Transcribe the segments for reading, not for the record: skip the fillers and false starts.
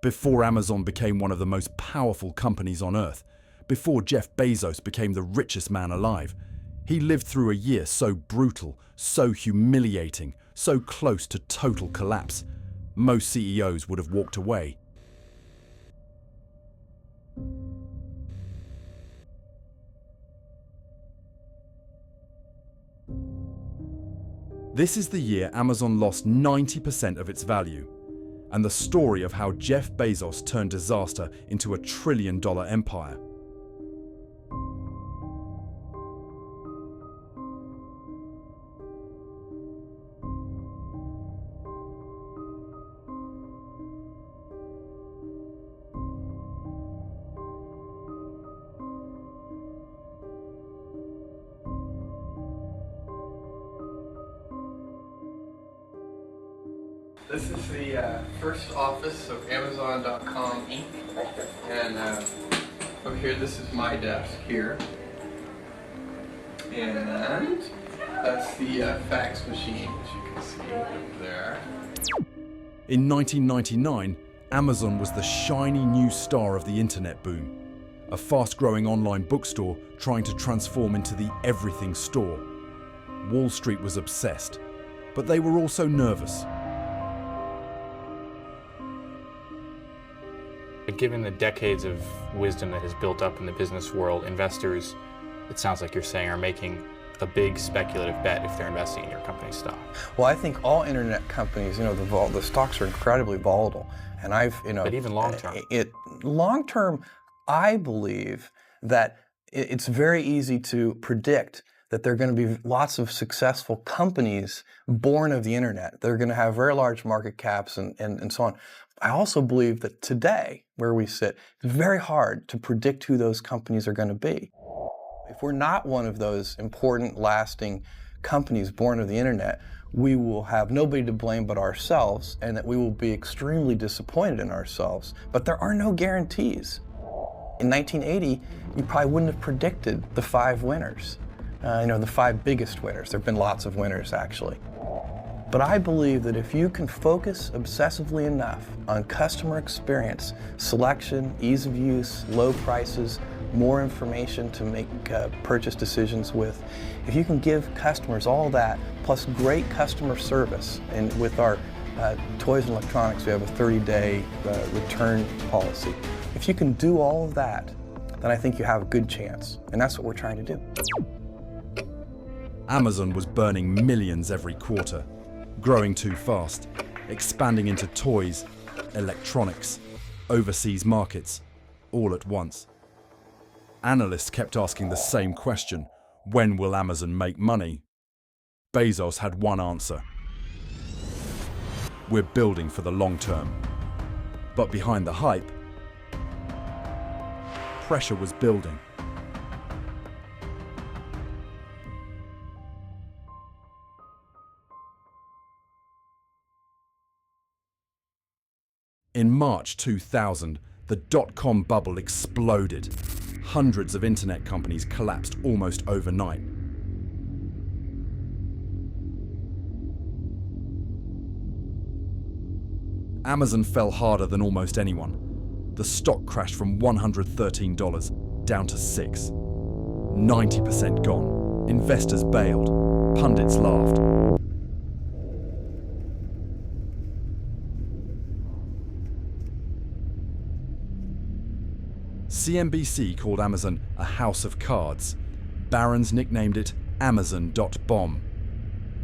Before Amazon became one of the most powerful companies on Earth, before Jeff Bezos became the richest man alive, he lived through a year so brutal, so humiliating, so close to total collapse. Most CEOs would have walked away. This is the year Amazon lost 90% of its value, and the story of how Jeff Bezos turned disaster into a trillion-dollar empire. This is the first office of Amazon.com Inc. And over here, this is my desk here. And that's the fax machine, as you can see over there. In 1999, Amazon was the shiny new star of the internet boom, a fast-growing online bookstore trying to transform into the everything store. Wall Street was obsessed, but they were also nervous. Given the decades of wisdom that has built up in the business world, investors, it sounds like you're saying, are making a big speculative bet if they're investing in your company's stock. Well, I think all internet companies, the stocks are incredibly volatile, and But even long term, long term, I believe that it's very easy to predict that there are going to be lots of successful companies born of the internet. They're going to have very large market caps and so on. I also believe that today, where we sit, it's very hard to predict who those companies are going to be. If we're not one of those important, lasting companies born of the internet, we will have nobody to blame but ourselves, and that we will be extremely disappointed in ourselves. But there are no guarantees. In 1980, you probably wouldn't have predicted the 5 winners. The 5 biggest winners. There have been lots of winners, actually. But I believe that if you can focus obsessively enough on customer experience, selection, ease of use, low prices, more information to make purchase decisions with, if you can give customers all that, plus great customer service, and with our toys and electronics, we have a 30-day return policy. If you can do all of that, then I think you have a good chance. And that's what we're trying to do. Amazon was burning millions every quarter, growing too fast, expanding into toys, electronics, overseas markets, all at once. Analysts kept asking the same question: when will Amazon make money? Bezos had one answer: we're building for the long term. But behind the hype, pressure was building. In March 2000, the dot-com bubble exploded. Hundreds of internet companies collapsed almost overnight. Amazon fell harder than almost anyone. The stock crashed from $113 down to $6. 90% gone. Investors bailed. Pundits laughed. CNBC called Amazon a house of cards. Barron's nicknamed it Amazon.bomb.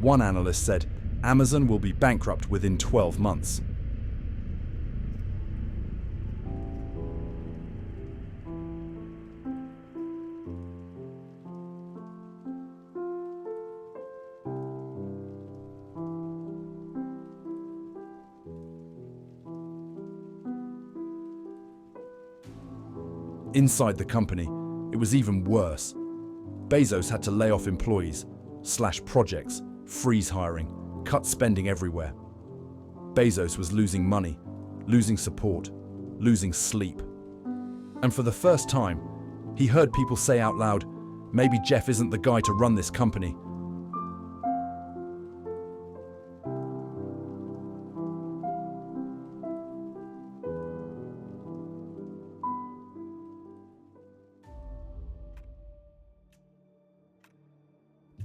One analyst said Amazon will be bankrupt within 12 months. Inside the company, it was even worse. Bezos had to lay off employees, slash projects, freeze hiring, cut spending everywhere. Bezos was losing money, losing support, losing sleep. And for the first time, he heard people say out loud, maybe Jeff isn't the guy to run this company.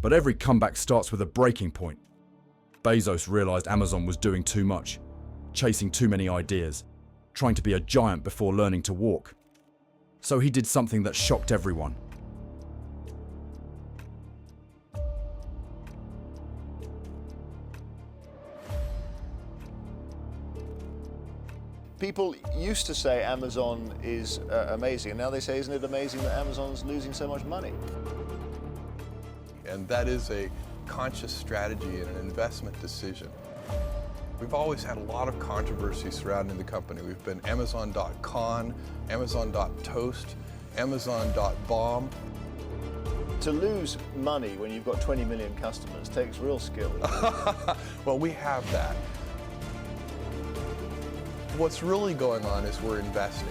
But every comeback starts with a breaking point. Bezos realized Amazon was doing too much, chasing too many ideas, trying to be a giant before learning to walk. So he did something that shocked everyone. People used to say Amazon is amazing, and now they say, isn't it amazing that Amazon's losing so much money? And that is a conscious strategy and an investment decision. We've always had a lot of controversy surrounding the company. We've been Amazon.con, Amazon.toast, Amazon.bomb. To lose money when you've got 20 million customers takes real skill. Well, we have that. What's really going on is we're investing.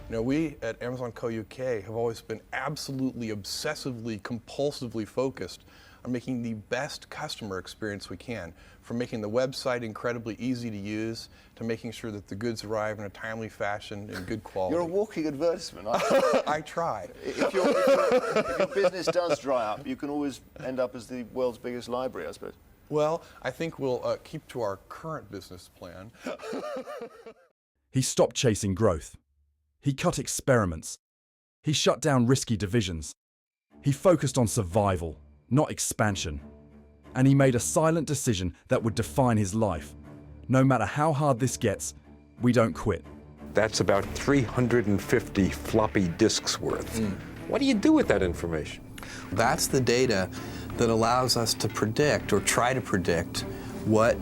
You know, we at Amazon Co. UK have always been absolutely, obsessively, compulsively focused on making the best customer experience we can, from making the website incredibly easy to use to making sure that the goods arrive in a timely fashion and good quality. You're a walking advertisement. I try. If your business does dry up, you can always end up as the world's biggest library, I suppose. Well, I think we'll keep to our current business plan. He stopped chasing growth. He cut experiments. He shut down risky divisions. He focused on survival, not expansion. And he made a silent decision that would define his life. No matter how hard this gets, we don't quit. That's about 350 floppy disks worth. What do you do with that information? That's the data that allows us to predict or try to predict what,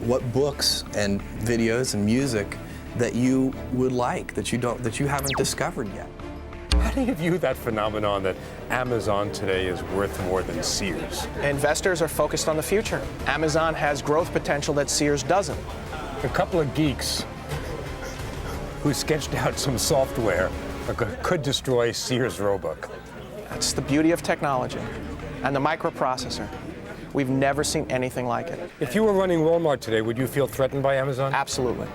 what books and videos and music that you would like, that you haven't discovered yet. How do you view that phenomenon that Amazon today is worth more than Sears? Investors are focused on the future. Amazon has growth potential that Sears doesn't. A couple of geeks who sketched out some software that could destroy Sears Roebuck. That's the beauty of technology and the microprocessor. We've never seen anything like it. If you were running Walmart today, would you feel threatened by Amazon? Absolutely.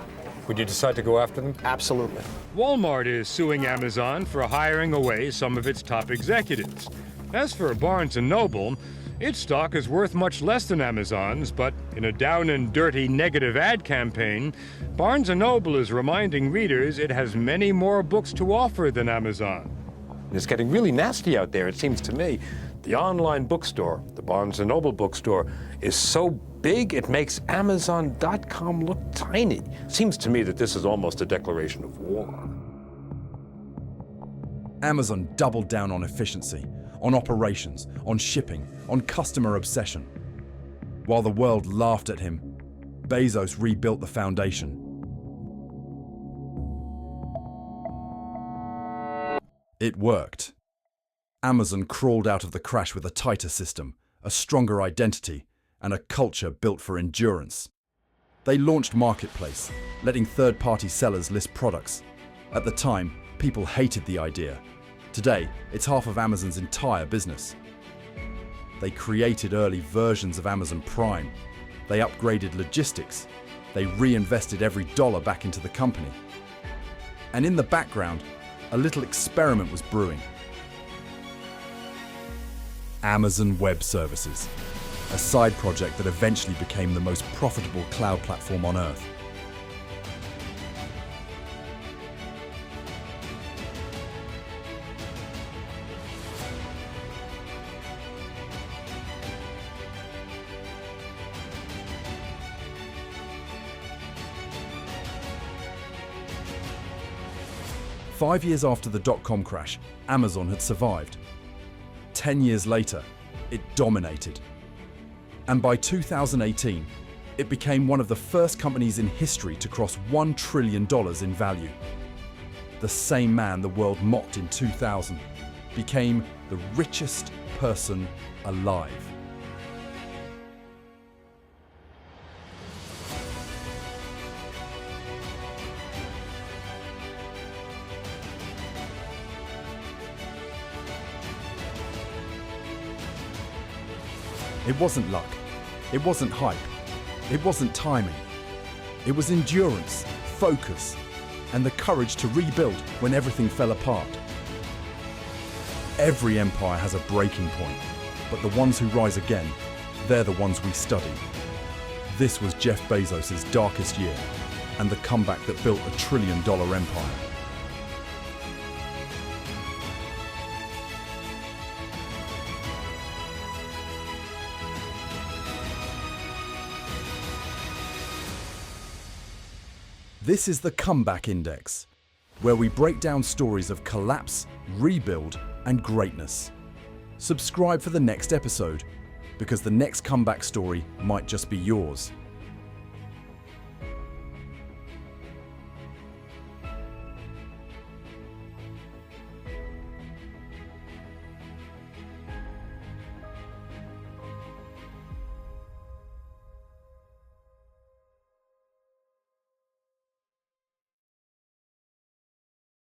Would you decide to go after them? Absolutely. Walmart is suing Amazon for hiring away some of its top executives. As for Barnes & Noble, its stock is worth much less than Amazon's, but in a down and dirty negative ad campaign, Barnes & Noble is reminding readers it has many more books to offer than Amazon. It's getting really nasty out there, it seems to me. The online bookstore, the Barnes & Noble bookstore, is so big it makes Amazon.com look tiny. Seems to me that this is almost a declaration of war. Amazon doubled down on efficiency, on operations, on shipping, on customer obsession. While the world laughed at him, Bezos rebuilt the foundation. It worked. Amazon crawled out of the crash with a tighter system, a stronger identity, and a culture built for endurance. They launched Marketplace, letting third-party sellers list products. At the time, people hated the idea. Today, it's half of Amazon's entire business. They created early versions of Amazon Prime. They upgraded logistics. They reinvested every dollar back into the company. And in the background, a little experiment was brewing. Amazon Web Services, a side project that eventually became the most profitable cloud platform on earth. Five years after the dot-com crash, Amazon had survived. 10 years later, it dominated. And by 2018, it became one of the first companies in history to cross $1 trillion in value. The same man the world mocked in 2000 became the richest person alive. It wasn't luck. It wasn't hype. It wasn't timing. It was endurance, focus, and the courage to rebuild when everything fell apart. Every empire has a breaking point, but the ones who rise again, they're the ones we study. This was Jeff Bezos' darkest year, and the comeback that built a trillion-dollar empire. This is the Comeback Index, where we break down stories of collapse, rebuild, and greatness. Subscribe for the next episode, because the next comeback story might just be yours.